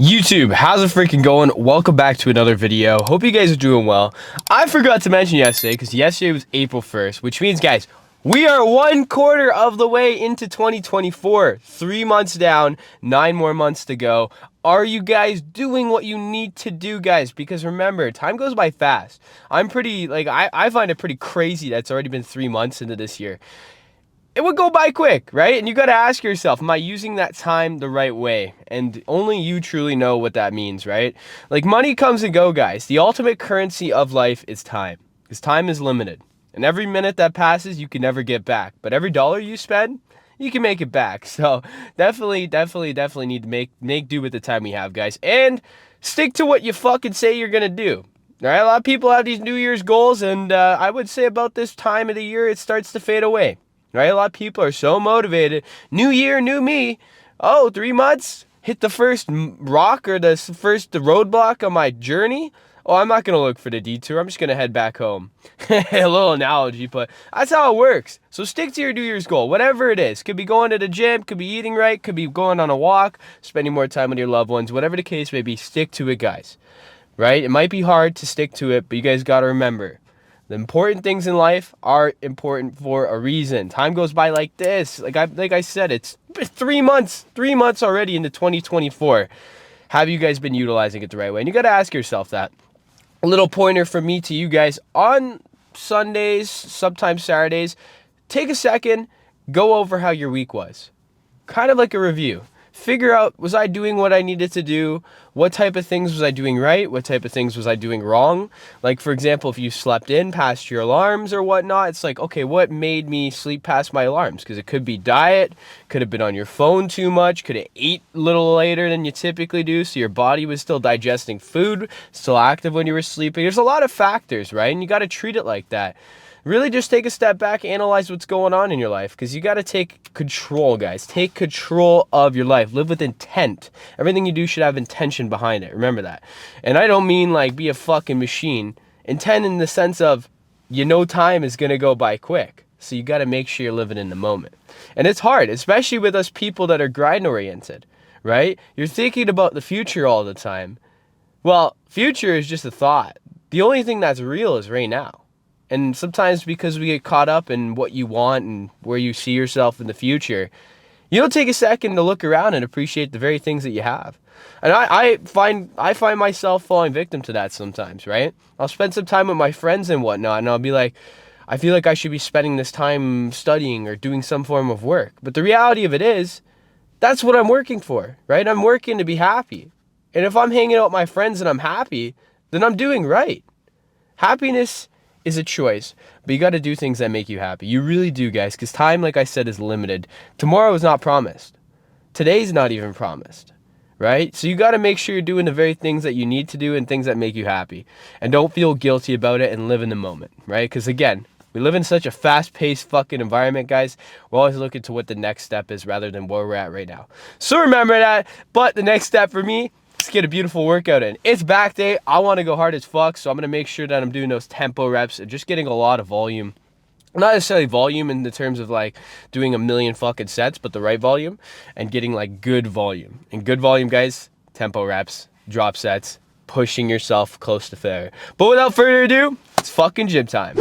YouTube, how's it freaking going? Welcome back to another video. Hope you guys are doing well. I forgot to mention yesterday because yesterday was April 1st, which means, guys, we are 1/4 of the way into 2024. 3 months down, 9 more months to go. Are you guys doing what you need to do, guys? Because remember, time goes by fast. I find it pretty crazy that it's already been 3 months into this year. It would go by quick, right? And you got to ask yourself, am I using that time the right way? And only you truly know what that means, right? Like, money comes and go, guys. The ultimate currency of life is time, because time is limited. And every minute that passes, you can never get back. But every dollar you spend, you can make it back. So definitely need to make do with the time we have, guys. And stick to what you fucking say you're going to do. All right? A lot of people have these New Year's goals, and I would say about this time of the year, it starts to fade away. Right? A lot of people are so motivated. New year, new me. Oh, 3 months? Hit the first rock or the roadblock on my journey? Oh, I'm not going to look for the detour. I'm just going to head back home. A little analogy, but that's how it works. So stick to your New Year's goal, whatever it is. Could be going to the gym, could be eating right, could be going on a walk, spending more time with your loved ones, whatever the case may be, stick to it, guys. Right? It might be hard to stick to it, but you guys got to remember, the important things in life are important for a reason. Time goes by like this. Like I said, it's 3 months already into 2024. Have you guys been utilizing it the right way? And you got to ask yourself that. A little pointer from me to you guys on Sundays, sometimes Saturdays. Take a second, go over how your week was. Kind of like a review. Figure out, was I doing what I needed to do? What type of things was I doing right? What type of things was I doing wrong? Like, for example, if you slept in past your alarms or whatnot, it's like, okay, what made me sleep past my alarms? Because it could be diet, could have been on your phone too much, could have ate a little later than you typically do, so your body was still digesting food, still active when you were sleeping. There's a lot of factors, right? And you got to treat it like that. Really just take a step back, analyze what's going on in your life, because you got to take control, guys. Take control of your life. Live with intent. Everything you do should have intention behind it. Remember that. And I don't mean like be a fucking machine. Intent in the sense of, time is going to go by quick. So you got to make sure you're living in the moment. And it's hard, especially with us people that are grind oriented, right? You're thinking about the future all the time. Well, future is just a thought. The only thing that's real is right now. And sometimes because we get caught up in what you want and where you see yourself in the future, you don't take a second to look around and appreciate the very things that you have. And I find myself falling victim to that sometimes, right? I'll spend some time with my friends and whatnot, and I'll be like, I feel like I should be spending this time studying or doing some form of work. But the reality of it is, that's what I'm working for, right? I'm working to be happy. And if I'm hanging out with my friends and I'm happy, then I'm doing right. Happiness is a choice, but you got to do things that make you happy. You really do, guys, because time, like I said, is limited. Tomorrow is not promised. Today's not even promised, right? So you got to make sure you're doing the very things that you need to do and things that make you happy. And don't feel guilty about it and live in the moment, right? Because again, we live in such a fast-paced fucking environment, guys. We're always looking to what the next step is rather than where we're at right now. So remember that. But the next step for me, let's get a beautiful workout in. It's back day. I want to go hard as fuck, so I'm going to make sure that I'm doing those tempo reps and just getting a lot of volume. Not necessarily volume in the terms of like doing a million fucking sets, but the right volume and getting like good volume. And good volume, guys, tempo reps, drop sets, pushing yourself close to failure. But without further ado, it's fucking gym time.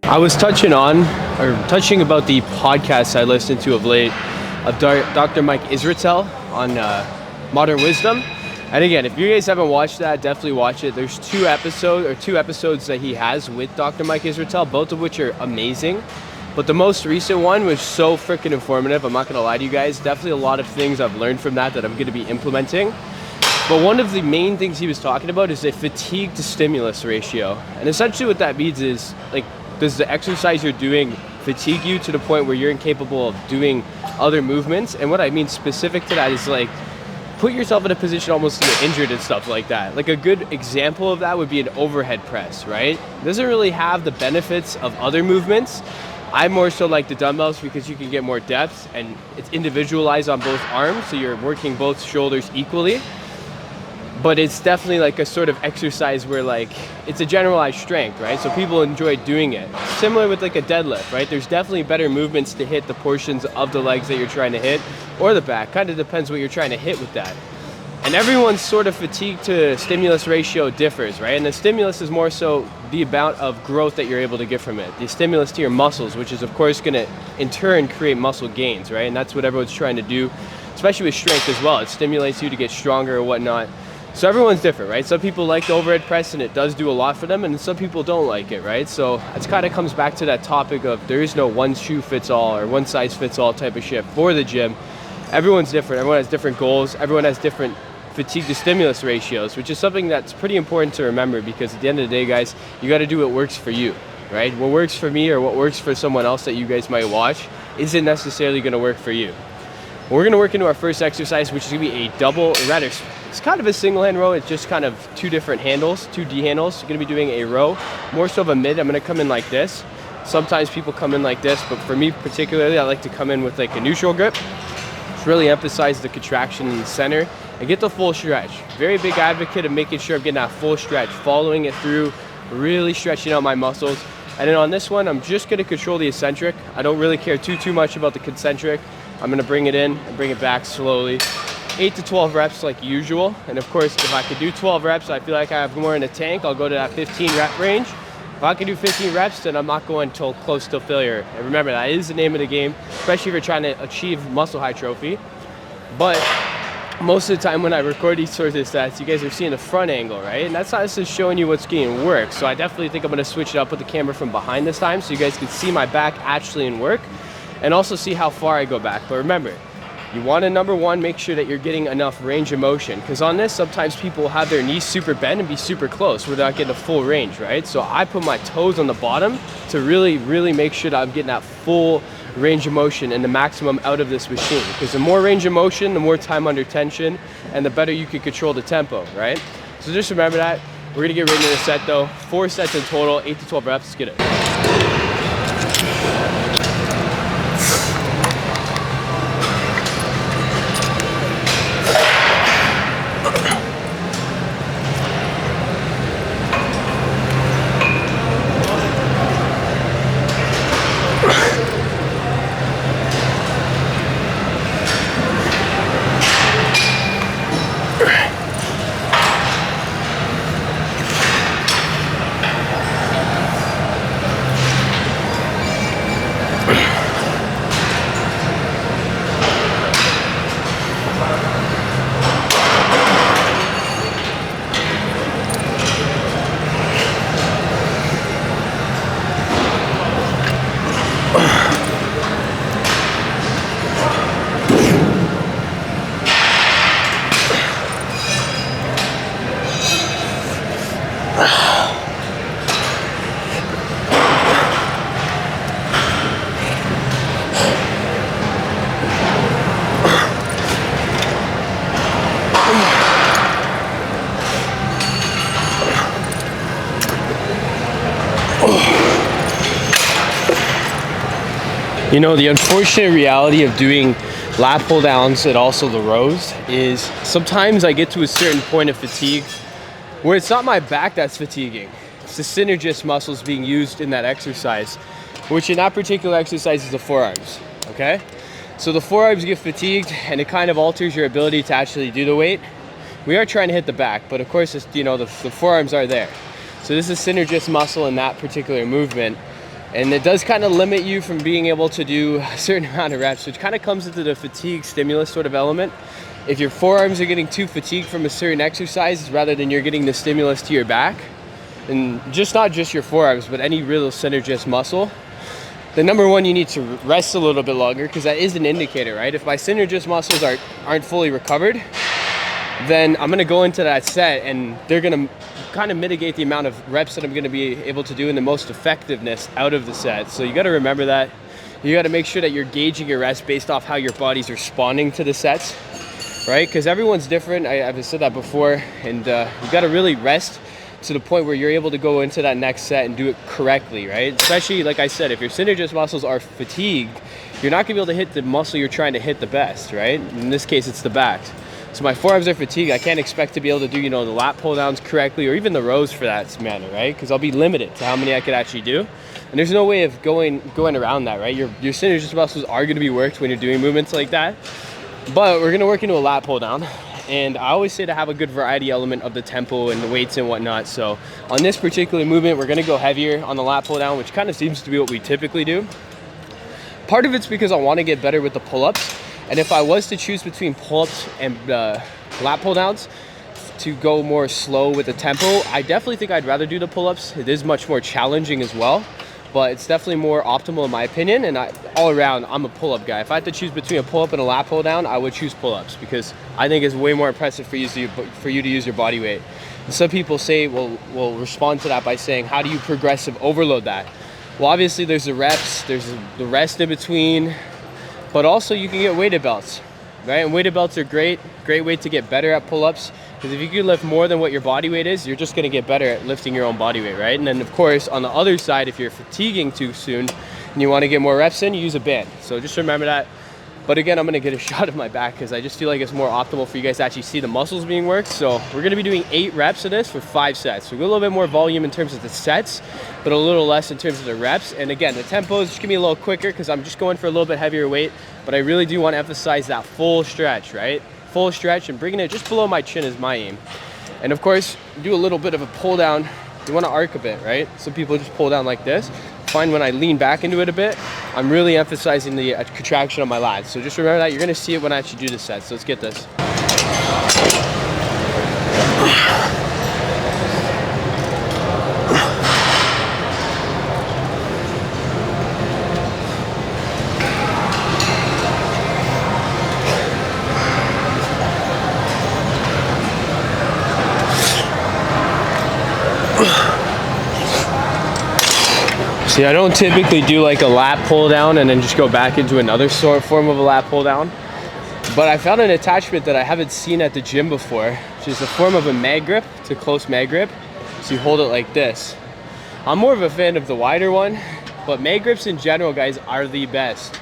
I was touching about the podcast I listened to of late of Dr. Mike Israetel on Modern Wisdom. And again, if you guys haven't watched that, definitely watch it. There's two episodes that he has with Dr. Mike Israetel, both of which are amazing. But the most recent one was so freaking informative. I'm not going to lie to you guys. Definitely a lot of things I've learned from that I'm going to be implementing. But one of the main things he was talking about is a fatigue to stimulus ratio. And essentially what that means is, like, does the exercise you're doing fatigue you to the point where you're incapable of doing other movements? And what I mean specific to that is, like, put yourself in a position almost to get injured and stuff like that. Like a good example of that would be an overhead press, right? It doesn't really have the benefits of other movements. I more so like the dumbbells because you can get more depth and it's individualized on both arms, so you're working both shoulders equally. But it's definitely like a sort of exercise where like it's a generalized strength, right? So people enjoy doing it. Similar with like a deadlift, right? There's definitely better movements to hit the portions of the legs that you're trying to hit, or the back. Kind of depends what you're trying to hit with that. And everyone's sort of fatigue to stimulus ratio differs, right? And the stimulus is more so the amount of growth that you're able to get from it. The stimulus to your muscles, which is of course gonna in turn create muscle gains, right? And that's what everyone's trying to do, especially with strength as well. It stimulates you to get stronger or whatnot. So everyone's different, right? Some people like the overhead press and it does do a lot for them, and some people don't like it, right? So it kind of comes back to that topic of there is no one shoe fits all or one size fits all type of shit for the gym. Everyone's different, everyone has different goals, everyone has different fatigue to stimulus ratios, which is something that's pretty important to remember, because at the end of the day, guys, you got to do what works for you, right? What works for me or what works for someone else that you guys might watch isn't necessarily going to work for you. We're going to work into our first exercise, which is going to be a double, or rather, it's kind of a single hand row. It's just kind of two different handles, 2D handles. You're going to be doing a row, more so of a mid. I'm going to come in like this. Sometimes people come in like this, but for me particularly, I like to come in with like a neutral grip. Just really emphasize the contraction in the center and get the full stretch. Very big advocate of making sure I'm getting that full stretch, following it through, really stretching out my muscles. And then on this one, I'm just going to control the eccentric. I don't really care too much about the concentric. I'm going to bring it in and bring it back slowly. 8 to 12 reps like usual. And of course, if I could do 12 reps, I feel like I have more in the tank. I'll go to that 15 rep range. If I can do 15 reps, then I'm not going till close to failure. And remember, that is the name of the game, especially if you're trying to achieve muscle hypertrophy. But most of the time when I record these sorts of stats, you guys are seeing the front angle, right? And that's not just showing you what's getting work. So I definitely think I'm going to switch it up with the camera from behind this time, so you guys can see my back actually in work and also see how far I go back. But remember, you want to, number one, make sure that you're getting enough range of motion, because on this, sometimes people have their knees super bent and be super close without getting a full range, right? So I put my toes on the bottom to really make sure that I'm getting that full range of motion and the maximum out of this machine, because the more range of motion, the more time under tension, and the better you can control the tempo, right? So just remember that. We're gonna get right into the set though. 4 sets in total, 8 to 12 reps. Let's get it. You know, the unfortunate reality of doing lat pull downs and also the rows is sometimes I get to a certain point of fatigue where it's not my back that's fatiguing. It's the synergist muscles being used in that exercise, which in that particular exercise is the forearms, okay? So the forearms get fatigued and it kind of alters your ability to actually do the weight. We are trying to hit the back, but of course, it's, you know, the forearms are there. So this is synergist muscle in that particular movement. And it does kind of limit you from being able to do a certain amount of reps, which kind of comes into the fatigue stimulus sort of element. If your forearms are getting too fatigued from a certain exercise rather than you're getting the stimulus to your back, and just not just your forearms, but any real synergist muscle, then number one, you need to rest a little bit longer, because that is an indicator, right? If my synergist muscles aren't fully recovered, then I'm gonna go into that set and they're gonna kind of mitigate the amount of reps that I'm gonna be able to do in the most effectiveness out of the set. So you gotta remember that. You gotta make sure that you're gauging your rest based off how your body's responding to the sets, right? Because everyone's different. I've said that before, and you gotta really rest to the point where you're able to go into that next set and do it correctly, right? Especially, like I said, if your synergist muscles are fatigued, you're not gonna be able to hit the muscle you're trying to hit the best, right? In this case, it's the back. So my forearms are fatigued. I can't expect to be able to do, you know, the lat pull downs correctly, or even the rows for that matter, right? Because I'll be limited to how many I could actually do. And there's no way of going around that, right? Your synergist muscles are gonna be worked when you're doing movements like that. But we're gonna work into a lat pull down. And I always say to have a good variety element of the tempo and the weights and whatnot. So on this particular movement, we're gonna go heavier on the lat pull down, which kind of seems to be what we typically do. Part of it's because I wanna get better with the pull-ups. And if I was to choose between pull-ups and lat pull downs to go more slow with the tempo, I definitely think I'd rather do the pull-ups. It is much more challenging as well, but it's definitely more optimal in my opinion. And all around, I'm a pull-up guy. If I had to choose between a pull-up and a lat pull down, I would choose pull-ups because I think it's way more impressive for you to use your body weight. And some people say, will respond to that by saying, how do you progressive overload that? Well, obviously there's the reps, there's the rest in between, but also you can get weighted belts, right? And weighted belts are great way to get better at pull-ups, because if you can lift more than what your body weight is, you're just gonna get better at lifting your own body weight, right? And then of course, on the other side, if you're fatiguing too soon and you wanna get more reps in, you use a band. So just remember that. But again, I'm gonna get a shot of my back because I just feel like it's more optimal for you guys to actually see the muscles being worked. So we're gonna be doing 8 reps of this for 5 sets. So we go a little bit more volume in terms of the sets, but a little less in terms of the reps. And again, the tempo is just gonna be a little quicker because I'm just going for a little bit heavier weight, but I really do wanna emphasize that full stretch, right? Full stretch and bringing it just below my chin is my aim. And of course, do a little bit of a pull down. You wanna arc a bit, right? Some people just pull down like this. Find when I lean back into it a bit, I'm really emphasizing the contraction of my lats. So just remember that. You're gonna see it when I actually do the set. So let's get this. See, I don't typically do like a lat pull down and then just go back into another form of a lat pull down. But I found an attachment that I haven't seen at the gym before, which is a form of a mag grip. It's a close mag grip. So you hold it like this. I'm more of a fan of the wider one, but mag grips in general, guys, are the best.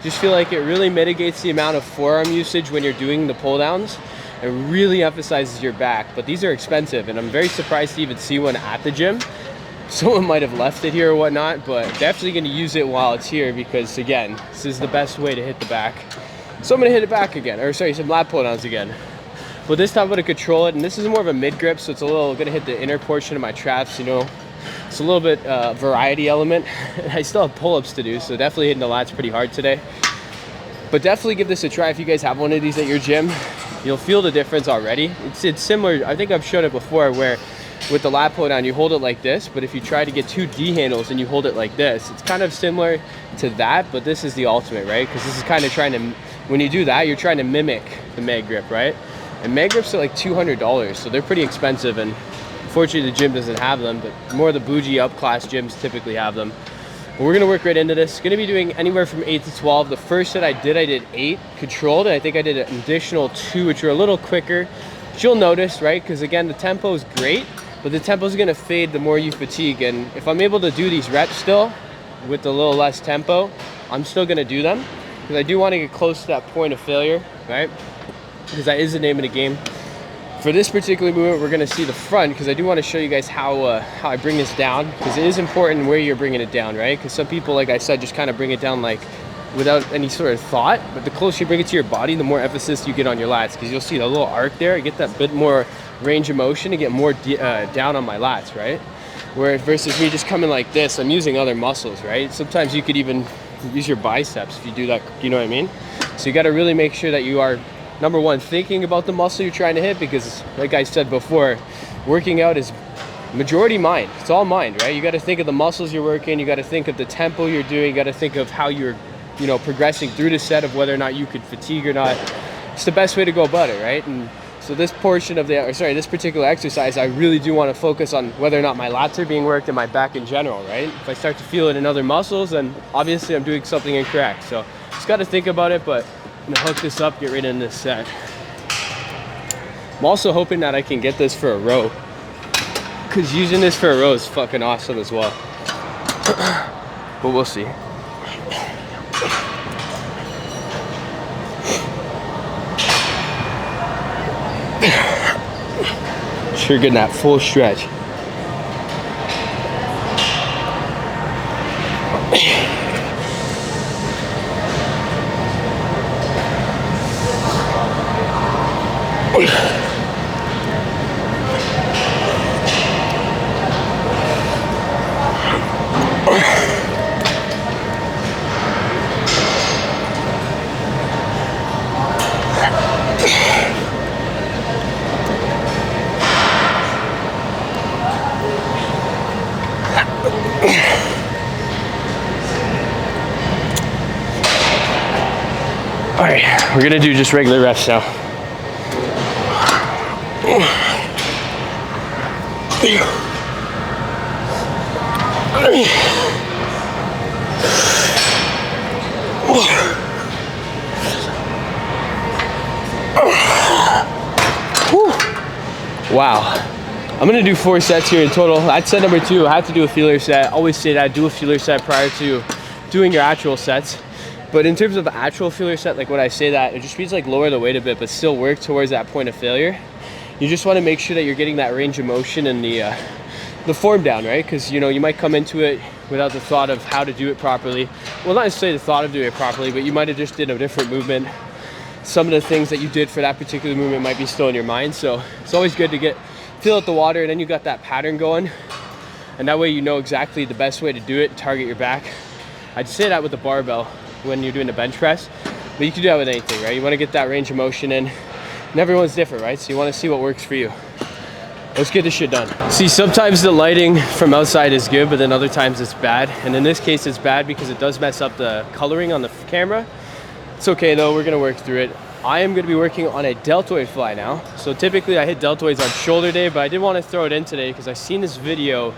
Just feel like it really mitigates the amount of forearm usage when you're doing the pull downs. It really emphasizes your back, but these are expensive and I'm very surprised to even see one at the gym. Someone might have left it here or whatnot, but definitely going to use it while it's here because again, this is the best way to hit the back. So I'm going to hit it back again, or sorry, some lat pull downs again. But this time I'm going to control it, and this is more of a mid grip, so it's a little going to hit the inner portion of my traps, you know. It's a little bit variety element. I still have pull-ups to do, so definitely hitting the lats pretty hard today. But definitely give this a try if you guys have one of these at your gym. You'll feel the difference already. It's similar, I think I've shown it before, where with the lat pull down, you hold it like this, but if you try to get 2 D handles and you hold it like this, it's kind of similar to that, but this is the ultimate, right? Because this is kind of trying to, when you do that, you're trying to mimic the mag grip, right? And mag grips are like $200, so they're pretty expensive, and unfortunately the gym doesn't have them, but more of the bougie up-class gyms typically have them. But we're gonna work right into this. Gonna be doing anywhere from 8 to 12. The first set I did 8 controlled, and I think I did an additional 2, which are a little quicker. But you'll notice, right? Because again, the tempo is great, but the tempo is gonna fade the more you fatigue. And if I'm able to do these reps still with a little less tempo, I'm still gonna do them because I do want to get close to that point of failure, right? Because that is the name of the game. For this particular movement, we're gonna see the front because I do want to show you guys how I bring this down, because it is important where you're bringing it down, right? Because some people, like I said, just kind of bring it down like without any sort of thought, but the closer you bring it to your body, the more emphasis you get on your lats, because you'll see the little arc there. I get that bit more range of motion to get more down on my lats, right? Where versus me just coming like this, I'm using other muscles, right? Sometimes you could even use your biceps if you do that, you know what I mean? So you got to really make sure that you are, number one, thinking about the muscle you're trying to hit, because like I said before, working out is majority mind. It's all mind, right? You got to think of the muscles you're working, you got to think of the tempo you're doing, you got to think of how you're, you know, progressing through the set, of whether or not you could fatigue or not. It's the best way to go about it, right? And so this portion of this particular exercise, I really do want to focus on whether or not my lats are being worked and my back in general, right? If I start to feel it in other muscles, then obviously I'm doing something incorrect. So just got to think about it, but I'm gonna hook this up, get right in this set. I'm also hoping that I can get this for a row, because using this for a row is fucking awesome as well. But we'll see. Sure getting that full stretch. All right, we're gonna do just regular reps now. Wow. I'm gonna do 4 sets here in total. That's set number 2. I have to do a feeler set. I always say that, do a feeler set prior to doing your actual sets. But in terms of the actual feeler set, like when I say that, it just means like lower the weight a bit, but still work towards that point of failure. You just wanna make sure that you're getting that range of motion and the form down, right? Because you know, you might come into it without the thought of how to do it properly. Well, not necessarily the thought of doing it properly, but you might have just did a different movement. Some of the things that you did for that particular movement might be still in your mind. So it's always good to feel out the water, and then you got that pattern going. And that way you know exactly the best way to do it, target your back. I'd say that with the barbell when you're doing the bench press, but you can do that with anything, right? You wanna get that range of motion in, and everyone's different, right? So you wanna see what works for you. Let's get this shit done. See, sometimes the lighting from outside is good, but then other times it's bad. And in this case, it's bad because it does mess up the coloring on the camera. It's okay though, we're gonna work through it. I am gonna be working on a deltoid fly now. So typically I hit deltoids on shoulder day, but I did wanna throw it in today because I seen this video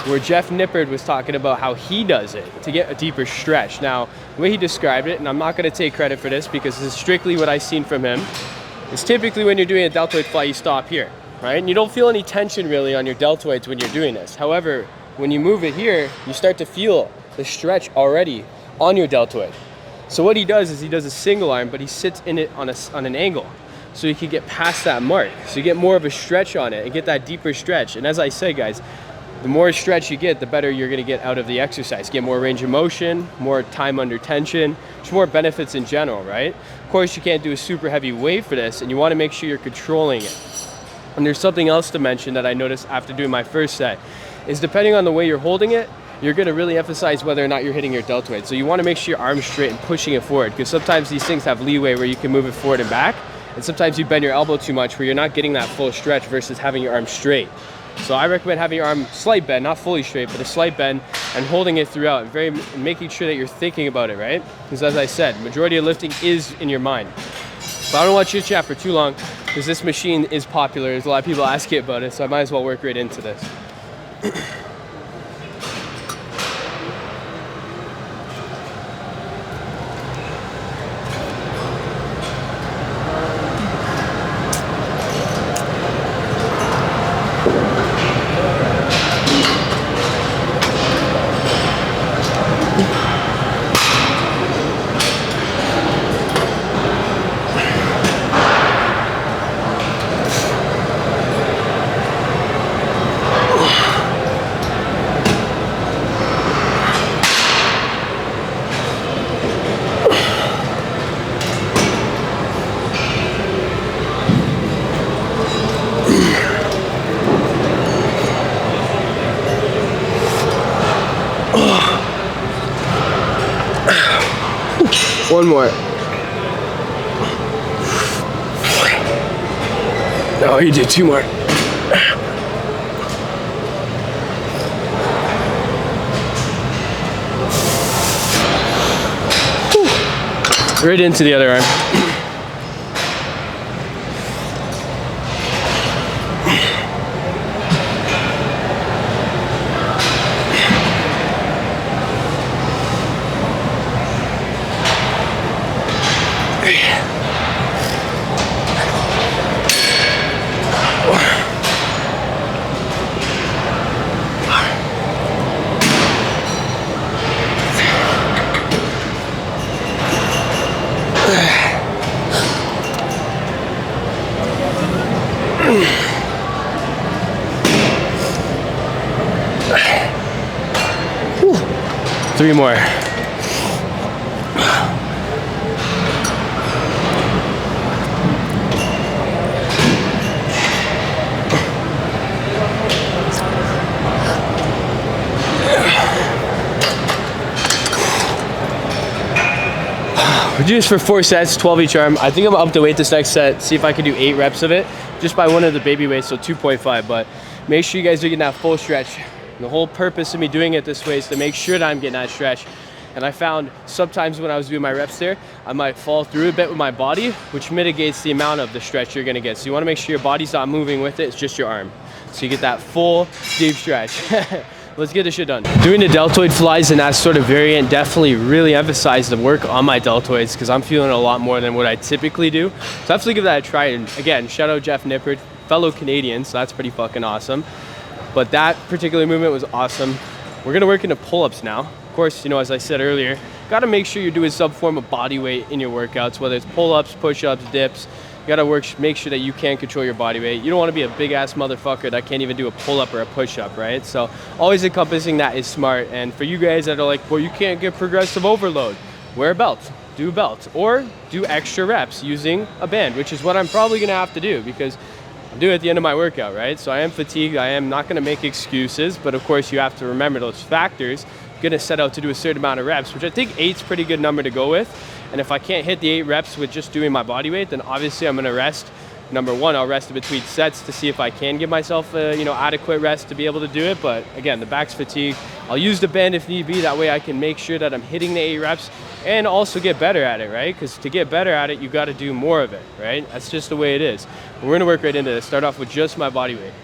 where Jeff Nippard was talking about how he does it to get a deeper stretch. Now, the way he described it, and I'm not gonna take credit for this because this is strictly what I've seen from him, is typically when you're doing a deltoid fly, you stop here, right? And you don't feel any tension really on your deltoids when you're doing this. However, when you move it here, you start to feel the stretch already on your deltoid. So what he does is he does a single arm, but he sits in it on an angle. So you can get past that mark. So you get more of a stretch on it and get that deeper stretch. And as I say, guys, the more stretch you get, the better you're gonna get out of the exercise. Get more range of motion, more time under tension, just more benefits in general, right? Of course, you can't do a super heavy weight for this, and you wanna make sure you're controlling it. And there's something else to mention that I noticed after doing my first set, is depending on the way you're holding it, you're gonna really emphasize whether or not you're hitting your deltoid. So you wanna make sure your arm's straight and pushing it forward, because sometimes these things have leeway where you can move it forward and back, and sometimes you bend your elbow too much where you're not getting that full stretch versus having your arm straight. So I recommend having your arm slight bend, not fully straight, but a slight bend, and holding it throughout, and making sure that you're thinking about it, right? Because as I said, majority of lifting is in your mind. But I don't want to chit chat for too long, because this machine is popular. There's a lot of people asking about it, so I might as well work right into this. One more. Oh, you did 2 more. Right into the other arm. 3 more. We do this for 4 sets, 12 each arm. I think I'm gonna up the weight this next set, see if I can do 8 reps of it, just by one of the baby weights, so 2.5. But make sure you guys are getting that full stretch. And the whole purpose of me doing it this way is to make sure that I'm getting that stretch. And I found sometimes when I was doing my reps there, I might fall through a bit with my body, which mitigates the amount of the stretch you're gonna get. So you wanna make sure your body's not moving with it, it's just your arm. So you get that full, deep stretch. Let's get this shit done. Doing the deltoid flies and that sort of variant definitely really emphasized the work on my deltoids because I'm feeling a lot more than what I typically do. So definitely give that a try. And again, shout out Jeff Nippert, fellow Canadian, so that's pretty fucking awesome. But that particular movement was awesome. We're gonna work into pull-ups now. Of course, you know, as I said earlier, gotta make sure you're doing some form of body weight in your workouts, whether it's pull-ups, push-ups, dips. You gotta make sure that you can control your body weight. You don't wanna be a big ass motherfucker that can't even do a pull-up or a push-up, right? So always encompassing that is smart. And for you guys that are like, well, you can't get progressive overload, wear a belt, do a belt, or do extra reps using a band, which is what I'm probably gonna have to do because I'm doing it at the end of my workout, right? So I am fatigued, I am not gonna make excuses, but of course you have to remember those factors. I'm gonna set out to do a certain amount of reps, which I think 8's a pretty good number to go with. And if I can't hit the 8 reps with just doing my body weight, then obviously I'm gonna rest. Number one, I'll rest in between sets to see if I can give myself a, you know, adequate rest to be able to do it. But again, the back's fatigued. I'll use the band if need be. That way I can make sure that I'm hitting the 8 reps and also get better at it, right? Because to get better at it, you gotta do more of it, right? That's just the way it is. We're gonna work right into this. Start off with just my body weight.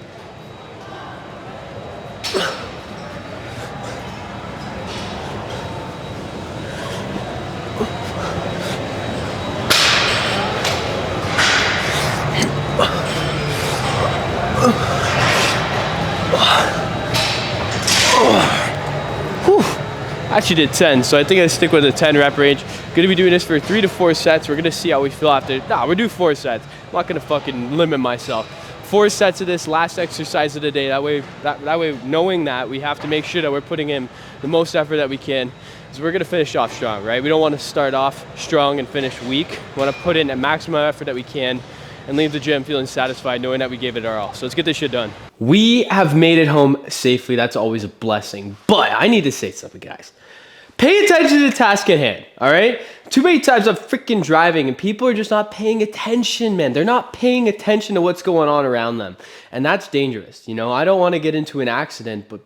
Actually did 10, so I think I stick with the 10 rep range. Gonna be doing this for 3 to 4 sets. We're gonna see how we feel after. Nah, we'll do 4 sets. I'm not gonna fucking limit myself. 4 sets of this, last exercise of the day. That way, knowing that, we have to make sure that we're putting in the most effort that we can. So we're gonna finish off strong, right? We don't wanna start off strong and finish weak. We wanna put in a maximum effort that we can and leave the gym feeling satisfied knowing that we gave it our all. So let's get this shit done. We have made it home safely. That's always a blessing. But I need to say something, guys. Pay attention to the task at hand, all right? Too many times I'm freaking driving and people are just not paying attention, man. They're not paying attention to what's going on around them. And that's dangerous, you know? I don't want to get into an accident, but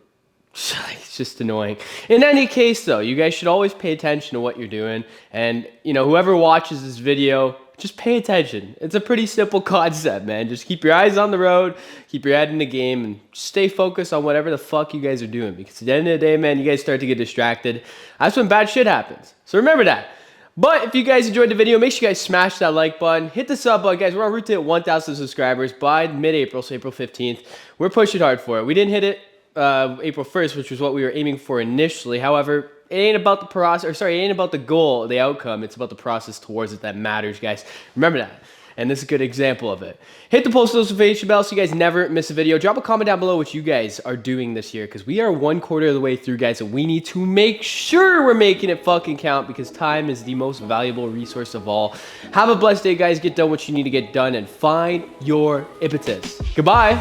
it's just annoying. In any case, though, you guys should always pay attention to what you're doing. And, you know, whoever watches this video, just pay attention. It's a pretty simple concept, man. Just keep your eyes on the road, keep your head in the game, and stay focused on whatever the fuck you guys are doing. Because at the end of the day, man, you guys start to get distracted. That's when bad shit happens. So remember that. But if you guys enjoyed the video, make sure you guys smash that like button. Hit the sub button, guys. We're on route to hit 1,000 subscribers by mid-April, so April 15th. We're pushing hard for it. We didn't hit it April 1st, which was what we were aiming for initially. However, it ain't about the process, or sorry, it ain't about the goal, the outcome. It's about the process towards it that matters, guys. Remember that. And this is a good example of it. Hit the post notification bell so you guys never miss a video. Drop a comment down below what you guys are doing this year, because we are 1/4 of the way through, guys, and we need to make sure we're making it fucking count, because time is the most valuable resource of all. Have a blessed day, guys. Get done what you need to get done and find your impetus. Goodbye.